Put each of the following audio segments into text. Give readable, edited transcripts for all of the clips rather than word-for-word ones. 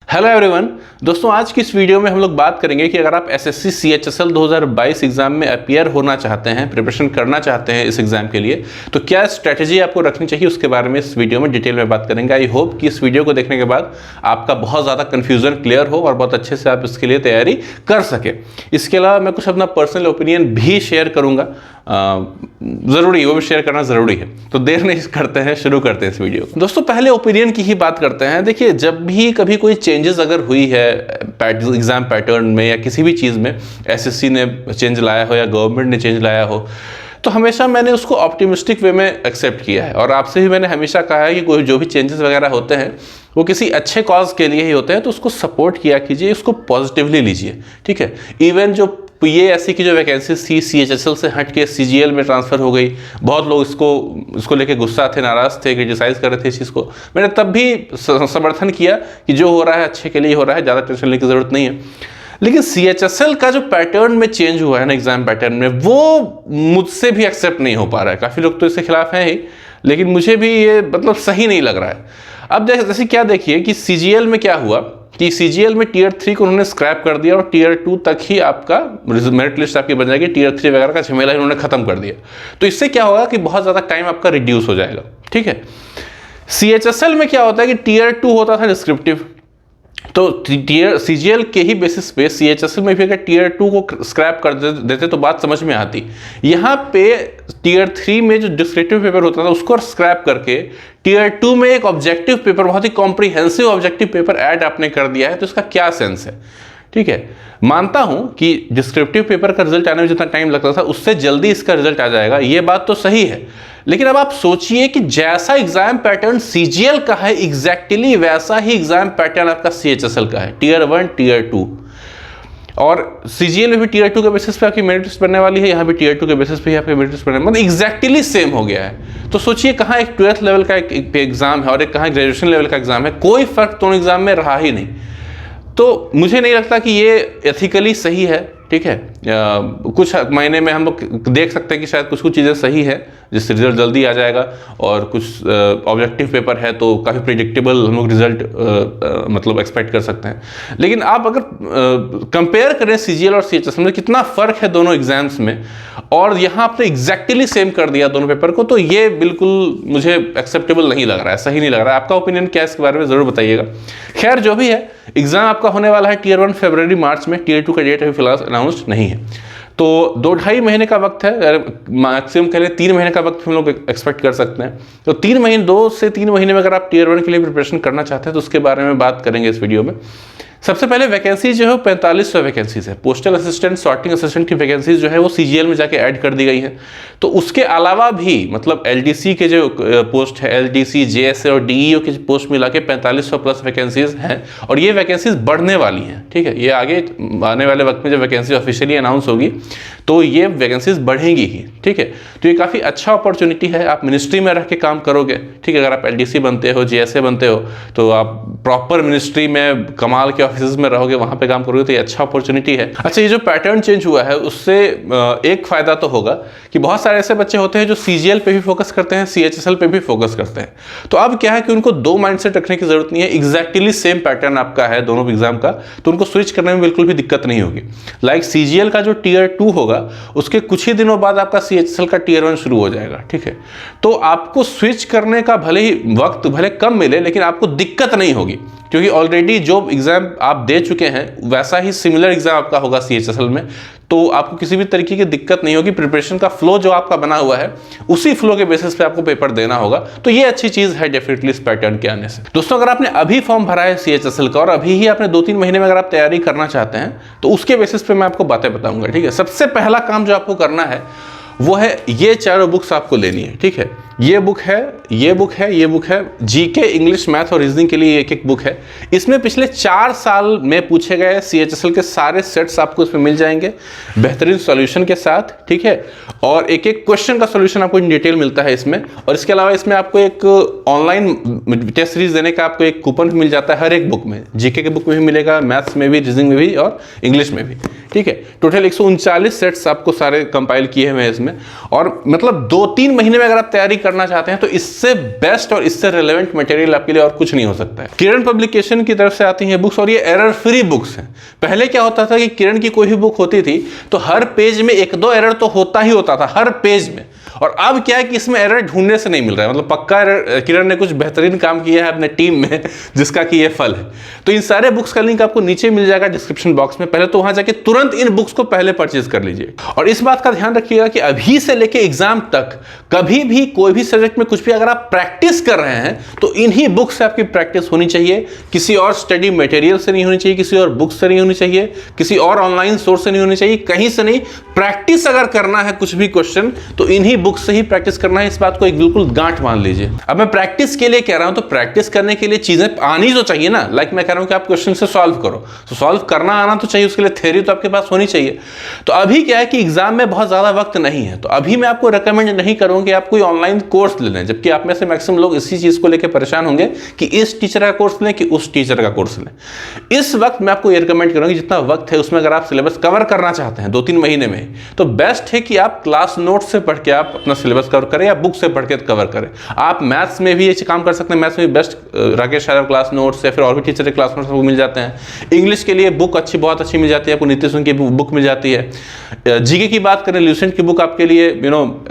Hello everyone दोस्तों, आज की इस वीडियो में हम लोग बात करेंगे कि अगर आप एसएससी सीएचएसएल 2022 एग्जाम में अपीयर होना चाहते हैं, प्रिपरेशन करना चाहते हैं इस एग्जाम के लिए, तो क्या स्ट्रैटेजी आपको रखनी चाहिए उसके बारे में इस वीडियो में डिटेल में बात करेंगे। आई होप कि इस वीडियो को देखने के बाद आपका बहुत ज़्यादा कन्फ्यूजन क्लियर हो और बहुत अच्छे से आप इसके लिए तैयारी कर सके। इसके अलावा मैं कुछ अपना पर्सनल ओपिनियन भी शेयर करूँगा, ज़रूरी वो भी शेयर करना ज़रूरी है। तो देर नहीं करते हैं, शुरू करते हैं इस वीडियो को। दोस्तों पहले ओपिनियन की ही बात करते हैं। देखिए, जब भी कभी कोई चेंजेस अगर हुई है एग्जाम पैटर्न में या किसी भी चीज़ में, एसएससी ने चेंज लाया हो या गवर्नमेंट ने चेंज लाया हो, तो हमेशा मैंने उसको ऑप्टिमिस्टिक वे में एक्सेप्ट किया है। और आपसे भी मैंने हमेशा कहा है कि कोई जो भी चेंजेस वगैरह होते हैं वो किसी अच्छे कॉज के लिए ही होते हैं, तो उसको सपोर्ट किया कीजिए, उसको पॉजिटिवली लीजिए। ठीक है, इवन जो पीएएससी की जो वैकेंसीज थी सीएचएसएल से हट के सीजीएल में ट्रांसफर हो गई, बहुत लोग इसको लेके गुस्सा थे, नाराज थे, क्रिटिसाइज कर रहे थे इस चीज़ को। मैंने तब भी समर्थन किया कि जो हो रहा है अच्छे के लिए हो रहा है, ज़्यादा टेंशन लेने की जरूरत नहीं है। लेकिन सीएचएसएल का जो पैटर्न में चेंज हुआ है ना, एग्जाम पैटर्न में, वो मुझसे भी एक्सेप्ट नहीं हो पा रहा है। काफ़ी लोग तो इसके खिलाफ हैं ही, लेकिन मुझे भी ये मतलब सही नहीं लग रहा है। अब जैसे क्या देखिए कि सीजीएल में क्या हुआ कि सीजीएल में टीयर 3 को उन्होंने स्क्रैप कर दिया और टीयर 2 तक ही आपका मेरिट लिस्ट आपकी बन जाएगी। टीयर 3 वगैरह का झमेला उन्होंने खत्म कर दिया। तो इससे क्या होगा कि बहुत ज़्यादा टाइम आपका रिड्यूस हो जाएगा। ठीक है, सीएचएसएल में क्या होता है कि टीयर 2 होता था डिस्क्रिप्टिव, तो टीयर सीजीएल के ही बेसिस पे सीएचएसएल में भी अगर टीयर 2 को स्क्रैप कर देते तो बात समझ में आती। यहाँ पे टीयर 3 में जो डिस्क्रिप्टिव पेपर होता था उसको स्क्रैप करके टीयर 2 में एक ऑब्जेक्टिव पेपर, बहुत ही कॉम्प्रिहेंसिव ऑब्जेक्टिव पेपर ऐड आपने कर दिया है। तो इसका क्या सेंस है? ठीक है, मानता हूं कि डिस्क्रिप्टिव पेपर का रिजल्ट आने में जितना टाइम लगता था उससे जल्दी इसका रिजल्ट आ जाएगा, ये बात तो सही है। लेकिन अब आप सोचिए कि जैसा एग्जाम पैटर्न सीजीएल का है, एग्जैक्टली वैसा ही एग्जाम पैटर्न आपका सीएचएसएल का है, टीयर 1 टीयर 2। और सीजीएल में भी टीयर 2 के बेसिस पे आपकी मेरिट लिस्ट बनने वाली है, यहाँ भी टीयर 2 के बेसिस पे ही आपकी मेरिट लिस्ट बनने, मतलब एग्जैक्टली सेम हो गया है। तो सोचिए कहाँ एक 12th लेवल का एक एग्जाम है और एक कहाँ ग्रेजुएशन लेवल का एग्जाम है, कोई फर्क दोनों एग्जाम में रहा ही नहीं। तो मुझे नहीं लगता कि ये एथिकली सही है। ठीक है, कुछ महीने में हम लोग देख सकते हैं कि शायद कुछ चीज़ें सही है जिससे रिजल्ट जल्दी आ जाएगा, और कुछ ऑब्जेक्टिव पेपर है तो काफ़ी प्रिडिक्टेबल हम लोग रिजल्ट मतलब एक्सपेक्ट कर सकते हैं। लेकिन आप अगर कंपेयर करें सीजीएल और सीएचएसएल में कितना फ़र्क है दोनों एग्जाम्स में, और यहाँ आपने एग्जैक्टली सेम कर दिया दोनों पेपर को, तो ये बिल्कुल मुझे एक्सेप्टेबल नहीं लग रहा है, सही नहीं लग रहा है। आपका ओपिनियन क्या है इसके बारे में ज़रूर बताइएगा। खैर, जो भी है, एग्जाम आपका होने वाला है टीयर 1 फरवरी मार्च में, टीयर 2 का डेट अभी फिलहाल अनाउंस्ड नहीं है। तो 2-2.5 महीने का वक्त है, मैक्सिमम कह लें 3 महीने का वक्त हम लोग एक्सपेक्ट कर सकते हैं। तो 2 से 3 महीने में अगर आप टीयर 1 के लिए प्रिपरेशन करना चाहते हैं तो उसके बारे में बात करेंगे इस वीडियो में। सबसे पहले वैकेंसी जो है 4500 वैकेंसीज है। पोस्टल असिस्टेंट, सॉर्टिंग असिस्टेंट की वैकेंसीज जो है वो सीजीएल में जाके ऐड कर दी गई हैं। तो उसके अलावा भी मतलब एलडीसी के जो पोस्ट है, एलडीसी, जेएसए और डीईओ के पोस्ट मिला के 4500 प्लस वैकेंसीज हैं, और ये वैकेंसीज बढ़ने वाली हैं। ठीक है, ये आगे आने वाले वक्त में जब वैकेंसी ऑफिशियली अनाउंस होगी तो ये वैकेंसीज बढ़ेंगी ही। ठीक है, तो ये काफ़ी अच्छा अपॉर्चुनिटी है। आप मिनिस्ट्री में रह के काम करोगे। ठीक है, अगर आप एलडीसी बनते हो, जेएसए बनते हो, तो आप प्रॉपर मिनिस्ट्री में कमाल के ऑफिस में रहोगे, वहां पे काम करोगे, तो ये अच्छा अपॉर्चुनिटी है। अच्छा, ये जो पैटर्न चेंज हुआ है उससे एक फायदा तो होगा कि बहुत सारे ऐसे बच्चे होते हैं जो सीजीएल पे भी फोकस करते हैं, सीएचएसएल पे भी फोकस करते हैं। तो अब क्या है कि उनको दो माइंडसेट रखने की जरूरत नहीं है। एग्जैक्टली सेम पैटर्न आपका है दोनों एग्जाम का, तो उनको स्विच करने में बिल्कुल भी दिक्कत नहीं होगी। लाइक सीजीएल का जो टीयर 2 होगा उसके कुछ ही दिनों बाद आपका सीएचएसएल का टीयर 1 शुरू हो जाएगा। ठीक है, तो आपको स्विच करने का भले ही वक्त भले कम मिले, लेकिन आपको दिक्कत नहीं होगी, क्योंकि ऑलरेडी जो एग्जाम आप दे चुके हैं वैसा ही सिमिलर एग्जाम आपका होगा सीएचएसएल में। तो आपको किसी भी तरीके की दिक्कत नहीं होगी। प्रिपरेशन का फ्लो जो आपका बना हुआ है उसी फ्लो के बेसिस पे आपको पेपर देना होगा। तो ये अच्छी चीज है डेफिनेटली इस पैटर्न के आने से। दोस्तों, अगर आपने अभी फॉर्म भरा है सीएचएसएल का और अभी ही आपने 2-3 महीने में अगर आप तैयारी करना चाहते हैं तो उसके बेसिस पे मैं आपको बातें बताऊंगा। ठीक है, सबसे पहला काम जो आपको करना है वो है ये चारों बुक्स आपको लेनी है। ठीक है, ये बुक है, ये बुक है, ये बुक है। जीके, इंग्लिश, मैथ और रीजनिंग के लिए एक एक बुक है। इसमें पिछले 4 साल में पूछे गए सीएचएसएल के सारे सेट्स आपको इसमें मिल जाएंगे, बेहतरीन सॉल्यूशन के साथ। ठीक है, और एक एक क्वेश्चन का सॉल्यूशन आपको इन डिटेल मिलता है इसमें। और इसके अलावा इसमें आपको एक ऑनलाइन टेस्ट सीरीज देने का आपको एक कूपन भी मिल जाता है हर एक बुक में। जीके के बुक में भी मिलेगा, मैथ्स में भी, रीजनिंग में भी और इंग्लिश में भी। ठीक है, टोटल 139 सेट्स आपको सारे कंपाइल किए हुए हैं इसमें। और मतलब 2-3 महीने में अगर आप तैयारी करना चाहते हैं तो इससे बेस्ट और इससे रिलेवेंट मटेरियल आपके लिए और कुछ नहीं हो सकता है। किरण पब्लिकेशन की तरफ से आती हैं बुक्स और ये एरर फ्री बुक्स हैं। पहले क्या होता था कि किरण की कोई भी बुक होती थी तो हर पेज में एक दो एरर तो होता ही होता था, हर पेज में। और अब क्या है कि इसमें एरर ढूंढने से नहीं मिल रहा है, मतलब पक्का किरण ने कुछ बेहतरीन काम किया है अपने टीम में जिसका कि ये फल है। तो इन सारे बुक्स का लिंक आपको नीचे मिल जाएगा डिस्क्रिप्शन बॉक्स में। पहले तो वहां जाके तुरंत इन बुक्स को पहले परचेज कर लीजिए। और इस बात का ध्यान रखिएगा कि अभी से लेके एग्जाम तक कभी भी कोई भी सब्जेक्ट में कुछ भी अगर आप प्रैक्टिस कर रहे हैं तो इन्हीं बुक से आपकी प्रैक्टिस होनी चाहिए, किसी और स्टडी मटेरियल से नहीं होनी चाहिए, किसी और बुक से नहीं होनी चाहिए, किसी और ऑनलाइन सोर्स से नहीं होनी चाहिए, कहीं से नहीं। प्रैक्टिस अगर करना है कुछ भी क्वेश्चन तो इन्हीं बुक से ही प्रैक्टिस करना है। इस बात को एक बिल्कुल गांठ मान लीजिए। अब मैं प्रैक्टिस के लिए कह रहा हूं तो प्रैक्टिस करने के लिए चीजें आनी तो चाहिए ना। लाइक मैं कह रहा हूं कि आप क्वेश्चन से सॉल्व करो, तो सॉल्व करना आना तो चाहिए, उसके लिए थ्योरी तो आपके पास होनी चाहिए। तो अभी क्या है कि एग्जाम में बहुत ज्यादा वक्त नहीं है, तो अभी मैं आपको रेकमेंड नहीं करूंगा कि आप कोई ऑनलाइन कोर्स ले लें, जबकि आप में से मैक्सिमम लोग इसी चीज को लेकर परेशान होंगे कि इस टीचर का कोर्स लें कि उस टीचर का कोर्स लें। इस वक्त मैं आपको ये रिकमेंड करूंगा कि जितना वक्त है उसमें अगर आप सिलेबस कवर करना चाहते हैं 2-3 महीने में, तो बेस्ट है कि आप क्लास नोट से पढ़ के आप अपना सिलेबस कवर करें या बुक से पढ़ के कवर करें। आप मैथ्स में भी ये काम कर सकते हैं, मैथ्स में भी best Rakesh Yadav class notes या फिर और भी टीचर के क्लास नोट्स मिल जाते हैं। इंग्लिश के लिए बुक बहुत अच्छी मिल जाती है आपको, नीतीश की बुक मिल जाती है। जीके की बात करें, ल्यूसेंट की बुक आपके लिए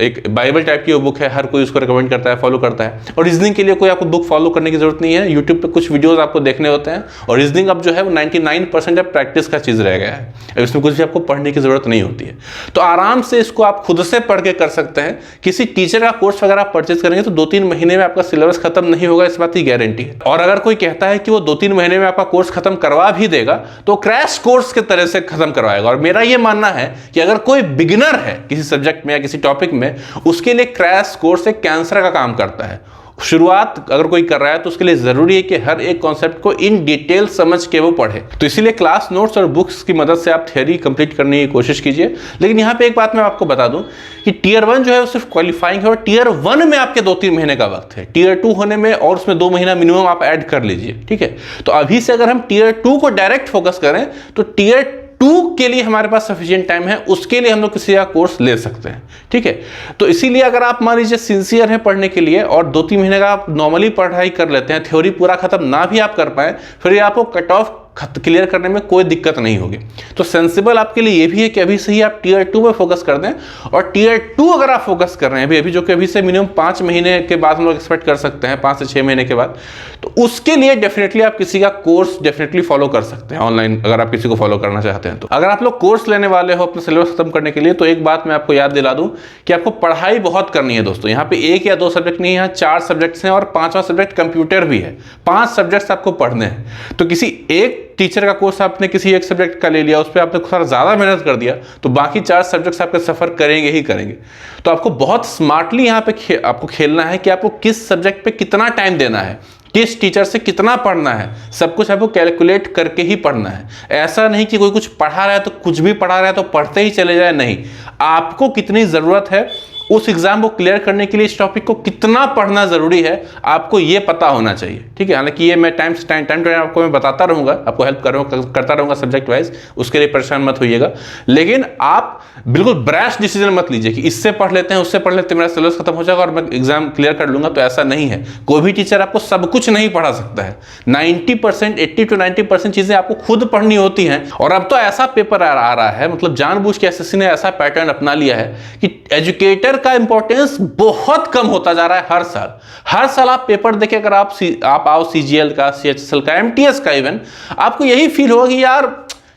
एक बाइबल टाइप की बुक है, हर कोई उसको रिकमेंड करता है, फॉलो करता है। और रीजनिंग के लिए कोई आपको बुक फॉलो करने की जरूरत नहीं है, यूट्यूब पे कुछ वीडियोस आपको देखने होते हैं। और रीजनिंग अब जो है वो 99% अब प्रैक्टिस का चीज रह गया है, इसमें कुछ भी आपको पढ़ने की जरूरत नहीं होती है। तो आराम से इसको आप खुद से पढ़ के कर सकते हैं। किसी टीचर का कोर्स वगैरह आप परचेज करेंगे तो 2-3 महीने में आपका सिलेबस खत्म नहीं होगा, इस बात की गारंटी है। और अगर कोई कहता है कि वो 2-3 महीने में आपका कोर्स खत्म करवा भी देगा तो क्रैश कोर्स के तरह से खत्म करवाएगा। और मेरा ये मानना है कि अगर कोई बिगिनर है किसी सब्जेक्ट में या किसी टॉपिक में, उसके लिए क्रैश कोर्स एक कैंसर का काम करता है। शुरुआत अगर कोई कर रहा है तो उसके लिए जरूरी है कि हर एक कॉन्सेप्ट को इन डिटेल समझ के वो पढ़े। तो इसीलिए क्लास नोट्स और बुक्स की मदद से आप थ्योरी कंप्लीट करने की कोशिश कीजिए। लेकिन यहाँ पे एक बात मैं आपको बता दूं कि टियर 1 जो है वो सिर्फ क्वालिफाइंग है और टियर 1 में आपके 2-3 महीने का वक्त है। टियर 2 होने में और उसमें 2 महीना मिनिमम आप ऐड कर लीजिए, ठीक है। तो अभी से अगर हम टियर 2 को डायरेक्ट फोकस करें तो टियर 2 के लिए हमारे पास सफिशिएंट टाइम है, उसके लिए हम लोग किसी का कोर्स ले सकते हैं, ठीक है। तो इसीलिए अगर आप मान लीजिए सिंसियर हैं पढ़ने के लिए और 2-3 महीने का आप नॉर्मली पढ़ाई कर लेते हैं, थ्योरी पूरा खत्म ना भी आप कर पाए, फिर आपको कट ऑफ क्लियर करने में कोई दिक्कत नहीं होगी। तो सेंसिबल आपके लिए ये भी है कि अभी से ही आप टियर 2 में फोकस कर दें। और टियर 2 अगर आप फोकस कर रहे हैं अभी जो कि अभी से मिनिमम 5 महीने के बाद हम लोग एक्सपेक्ट कर सकते हैं, 5 से 6 महीने के बाद, तो उसके लिए डेफिनेटली आप किसी का कोर्स डेफिनेटली फॉलो कर सकते हैं ऑनलाइन, अगर आप किसी को फॉलो करना चाहते हैं। तो अगर आप लोग कोर्स लेने वाले हो अपना सिलेबस खत्म करने के लिए, तो एक बात मैं आपको याद दिला दूं कि आपको पढ़ाई बहुत करनी है दोस्तों। यहाँ पे 1 या 2 सब्जेक्ट नहीं, यहाँ 4 सब्जेक्ट्स हैं और 5वां सब्जेक्ट कंप्यूटर भी है। 5 सब्जेक्ट्स आपको पढ़ने हैं। तो किसी एक टीचर का कोर्स आपने किसी एक सब्जेक्ट का ले लिया, उस पर आपने थोड़ा ज़्यादा मेहनत कर दिया, तो बाकी 4 सब्जेक्ट्स आपके सफ़र करेंगे ही करेंगे। तो आपको बहुत स्मार्टली यहाँ पे आपको खेलना है कि आपको किस सब्जेक्ट पे कितना टाइम देना है, किस टीचर से कितना पढ़ना है, सब कुछ आपको कैलकुलेट करके ही पढ़ना है। ऐसा नहीं कि कोई कुछ पढ़ा रहा है तो कुछ भी पढ़ा रहा है तो पढ़ते ही चले जाए, नहीं। आपको कितनी ज़रूरत है उस एग्जाम को क्लियर करने के लिए, इस टॉपिक को कितना पढ़ना जरूरी है, आपको ये पता होना चाहिए, ठीक है। हालांकि ये मैं टाइम टू टाइम आपको मैं बताता रहूंगा, आपको हेल्प करता रहूंगा सब्जेक्ट वाइज, उसके लिए परेशान मत होइएगा। लेकिन आप बिल्कुल ब्रैश डिसीजन मत लीजिए कि इससे पढ़ लेते हैं उससे पढ़ लेते हैं, मेरा सिलेबस खत्म हो जाएगा और मैं एग्जाम क्लियर कर लूंगा। तो ऐसा नहीं है, कोई भी टीचर आपको सब कुछ नहीं पढ़ा सकता है। 90% 80 to 90% चीजें आपको खुद पढ़नी होती हैं। और अब तो ऐसा पेपर आ रहा है, मतलब जानबूझ के एसएससी ने ऐसा पैटर्न अपना लिया है कि एजुकेटर का इंपॉर्टेंस बहुत कम होता जा रहा है। हर साल आप पेपर देखे, अगर आप आओ सीजीएल का, सीएचएसएल का, एमटीएस का, इवन आपको यही फील होगा कि यार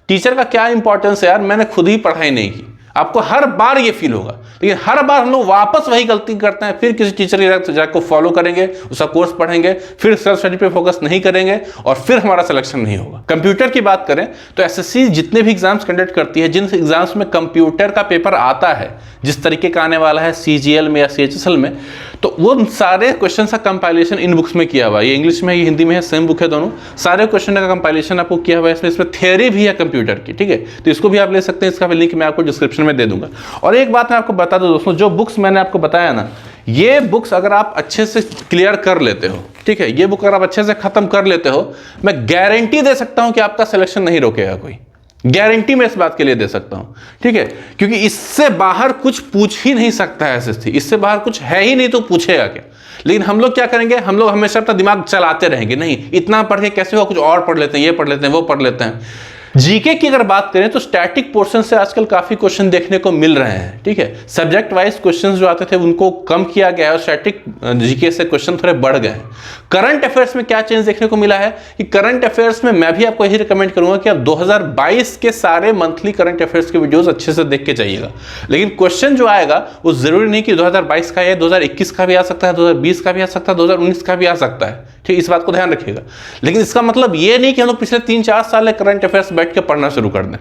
टीचर का क्या इंपॉर्टेंस है यार, मैंने खुद ही पढ़ाई नहीं की। आपको हर बार ये फील होगा। लेकिन हर बार हम लोग वापस वही गलती करते हैं, फिर किसी टीचर की जाकर फॉलो करेंगे, उसका कोर्स पढ़ेंगे, फिर सेल्फ स्टडी पे फोकस नहीं करेंगे और फिर हमारा सिलेक्शन नहीं होगा। कंप्यूटर की बात करें तो एसएससी जितने भी एग्जाम्स कंडक्ट करती है, जिन एग्जाम्स में कंप्यूटर का पेपर आता है, जिस तरीके का आने वाला है सीजीएल में या सीएचएसएल में, तो वो सारे क्वेश्चन का कंपाइलेशन इन बुक्स में किया हुआ है। ये इंग्लिश में, ये हिंदी में है, सेम बुक है दोनों। सारे क्वेश्चन का कंपाइलेशन आपको किया हुआ है, इसमें थ्योरी भी है कंप्यूटर की, ठीक है। तो इसको भी आप ले सकते हैं, इसका लिंक मैं आपको डिस्क्रिप्शन में दे दूंगा। और एक बात मैं आपको बता दूं दोस्तों, जो बुक्स मैंने आपको बताया ना, ये बुक्स अगर आप अच्छे से क्लियर कर लेते हो, ठीक है, ये बुक अगर आप अच्छे से खत्म कर लेते हो, मैं गारंटी दे सकता हूं कि आपका सिलेक्शन नहीं रोकेगा कोई। गारंटी मैं इस बात के लिए दे सकता हूं, ठीक है, क्योंकि इससे बाहर कुछ पूछ ही नहीं सकता है एसएससी, इससे बाहर कुछ है ही नहीं तो पूछेगा क्या। लेकिन हम लोग क्या करेंगे, हम लोग हमेशा अपना दिमाग चलाते रहेंगे, नहीं इतना पढ़ के कैसे हो, कुछ और पढ़ लेते हैं, ये पढ़ लेते हैं, वो पढ़ लेते हैं। जीके की अगर बात करें तो स्टैटिक पोर्शन से आजकल काफी क्वेश्चन देखने को मिल रहे हैं, ठीक है, सब्जेक्ट वाइज क्वेश्चंस जो आते थे उनको कम किया गया है और स्टैटिक जीके से क्वेश्चन थोड़े बढ़ गए हैं। करंट अफेयर्स में क्या चेंज देखने को मिला है कि करंट अफेयर्स में मैं भी आपको यही रिकमेंड करूंगा कि आप 2022 के सारे मंथली करंट अफेयर्स के वीडियोस अच्छे से देख के जाइएगा। लेकिन क्वेश्चन जो आएगा वो जरूरी नहीं कि 2022 का है, 2021 का भी आ सकता है, 2020 का भी आ सकता है, 2019 का भी आ सकता है, ठीक, इस बात को ध्यान रखिएगा। लेकिन इसका मतलब ये नहीं कि हम लोग पिछले 3-4 साल करंट अफेयर्स बैठ के पढ़ना शुरू कर दें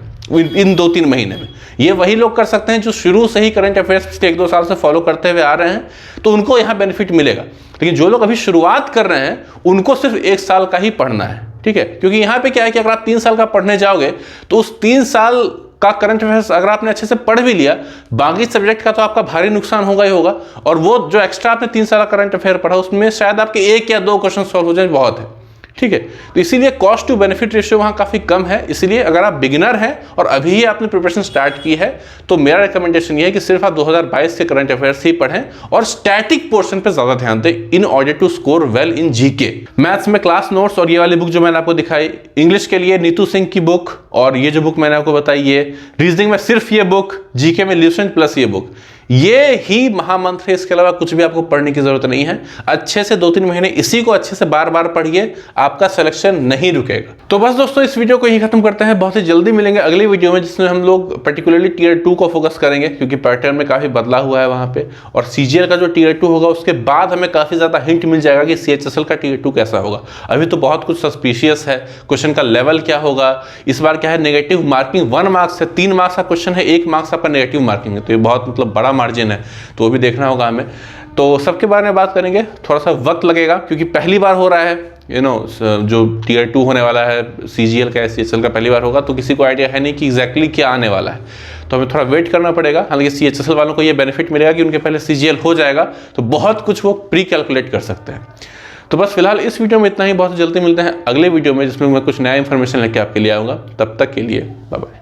इन 2-3 महीने में। ये वही लोग कर सकते हैं जो शुरू से ही करंट अफेयर्स पिछले 1-2 साल से फॉलो करते हुए आ रहे हैं, तो उनको यहाँ बेनिफिट मिलेगा। लेकिन जो लोग अभी शुरुआत कर रहे हैं उनको सिर्फ 1 साल का ही पढ़ना है, ठीक है, क्योंकि यहाँ पे क्या है कि अगर आप 3 साल का पढ़ने जाओगे तो उस 3 साल का करंट अफेयर्स अगर आपने अच्छे से पढ़ भी लिया, बाकी सब्जेक्ट का तो आपका भारी नुकसान होगा ही होगा, और वो जो एक्स्ट्रा आपने 3 साल का करंट अफेयर पढ़ा उसमें शायद आपके 1 या 2 क्वेश्चन सॉल्व हो जाए, बहुत है, ठीक है। तो इसीलिए कॉस्ट टू बेनिफिट रेशियो वहां काफी कम है। इसलिए अगर आप बिगिनर हैं और अभी ही आपने प्रिपरेशन स्टार्ट की है तो मेरा रिकमेंडेशन ये है कि सिर्फ आप 2022 के करंट अफेयर्स ही पढ़ें और स्टैटिक पोर्शन पे ज्यादा ध्यान दें in order to score well in GK. Maths में क्लास नोट्स और ये वाली बुक जो मैंने आपको दिखाई, इंग्लिश के लिए नीतू सिंह की बुक, और ये जो बुक मैंने आपको बताई ये, रीजनिंग में सिर्फ ये बुक, जीके में ल्यूसेंट प्लस ये बुक, ये ही महामंत्र है। इसके अलावा कुछ भी आपको पढ़ने की जरूरत नहीं है। अच्छे से 2-3 महीने इसी को अच्छे से बार बार पढ़िए, आपका सिलेक्शन नहीं रुकेगा। तो बस दोस्तों इस वीडियो को यही खत्म करते हैं। बहुत ही जल्दी मिलेंगे अगली वीडियो में जिसमें हम लोग पर्टिकुलरली टीयर 2 को फोकस करेंगे, क्योंकि पैटर्न में काफी बदलाव हुआ है वहां पे, और सीजीएल का जो टीयर 2 होगा उसके बाद हमें काफी ज्यादा हिंट मिल जाएगा कि सीएचएसएल का टीयर 2 कैसा होगा। अभी तो बहुत कुछ सस्पिशियस है, क्वेश्चन का लेवल क्या होगा, इस बार क्या है, नेगेटिव मार्किंग 1 मार्क्स है, 3 मार्क्स का क्वेश्चन है, 1 मार्क्स आपका नेगेटिव मार्किंग है, तो ये बहुत मतलब बड़ा मार्जिन है, तो वो भी देखना होगा हमें। तो सबके बारे में बात करेंगे, थोड़ा सा वक्त लगेगा क्योंकि पहली बार हो रहा है, जो टीयर 2 होने वाला है सीजीएल का, सीएचएसएल का पहली बार होगा, तो किसी को आइडिया है नहीं कि एग्जैक्टली क्या आने वाला है, तो हमें थोड़ा वेट करना पड़ेगा। हालांकि सीएचएसएल वालों को ये बेनिफिट मिलेगा कि उनके पहले सीजीएल हो जाएगा, तो बहुत कुछ वो प्री कैलकुलेट कर सकते हैं। तो बस फिलहाल इस वीडियो में इतना ही, बहुत जल्दी मिलते हैं अगले वीडियो में जिसमें मैं कुछ नया इन्फॉर्मेशन लेके आपके लिए आऊँगा। तब तक के लिए बाय बाय।